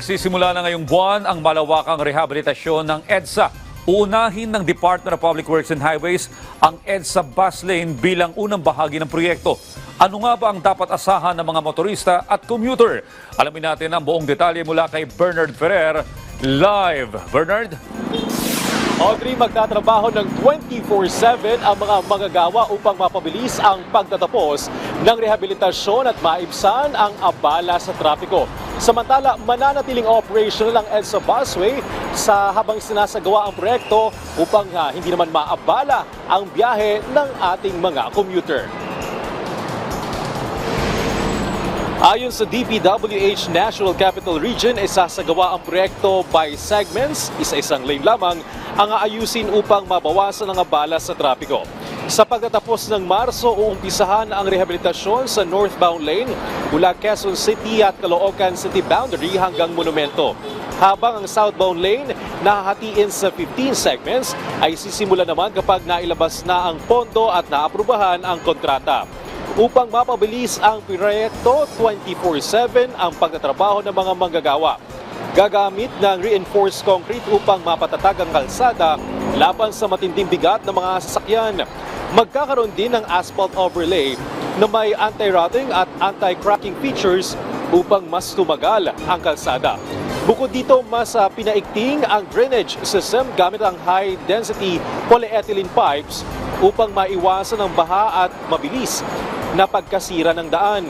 Magsisimula na ngayong buwan ang malawakang rehabilitasyon ng EDSA. Uunahin ng Department of Public Works and Highways ang EDSA bus lane bilang unang bahagi ng proyekto. Ano nga ba ang dapat asahan ng mga motorista at commuter? Alamin natin ang buong detalye mula kay Bernard Ferrer. Live, Bernard? Audrey, magtatrabaho ng 24/7 ang mga manggagawa upang mapabilis ang pagtatapos ng rehabilitasyon at maibsan ang abala sa trapiko. Samantala, mananatiling operational ang EDSA busway habang sinasagawa ang proyekto upang hindi naman maabala ang biyahe ng ating mga commuter. Ayon sa DPWH National Capital Region, isasagawa ang proyekto by segments, isa-isang lane lamang ang aayusin upang mabawasan ang abala sa trapiko. Sa pagtatapos ng Marso, uumpisahan ang rehabilitasyon sa northbound lane mula Quezon City at Caloocan City boundary hanggang Monumento. Habang ang southbound lane na hahatiin sa 15 segments ay sisimula naman kapag nailabas na ang pondo at naaprubahan ang kontrata. Upang mapabilis ang proyekto, 24/7 ang pagtatrabaho ng mga manggagawa. Gagamit ng reinforced concrete upang mapatatag ang kalsada laban sa matinding bigat ng mga sasakyan. Magkakaroon din ng asphalt overlay na may anti-rotting at anti-cracking features upang mas tumagal ang kalsada. Bukod dito, mas pinaigting ang drainage system gamit ang high-density polyethylene pipes upang maiwasan ang baha at mabilis na pagkasira ng daan.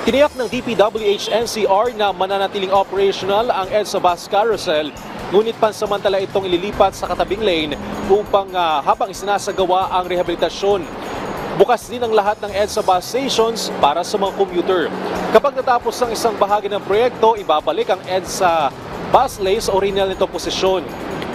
Tiniyak ng DPWH NCR na mananatiling operational ang EDSA bus carousel, ngunit pansamantala itong ililipat sa katabing lane upang habang isinasagawa ang rehabilitasyon. Bukas din ang lahat ng EDSA bus stations para sa mga commuter. Kapag natapos ang isang bahagi ng proyekto, ibabalik ang EDSA bus lane sa original nitong posisyon.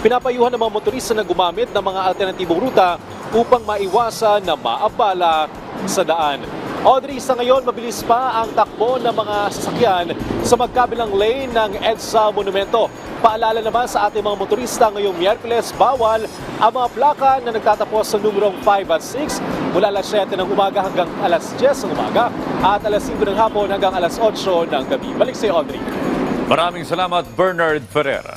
Pinapayuhan ng mga motorista na gumamit ng mga alternatibong ruta upang maiwasan na maabala sa daan. Audrey, sa ngayon, mabilis pa ang takbo ng mga sasakyan sa magkabilang lane ng EDSA Monumento. Paalala naman sa ating mga motorista ngayong Miyerkules, bawal ang mga plaka na nagtatapos sa numerong 5 at 6 mula alas 7 ng umaga hanggang alas 10 ng umaga at alas 5 ng hapon hanggang alas 8 ng gabi. Balik sa iyo, Audrey. Maraming salamat, Bernard Ferrer.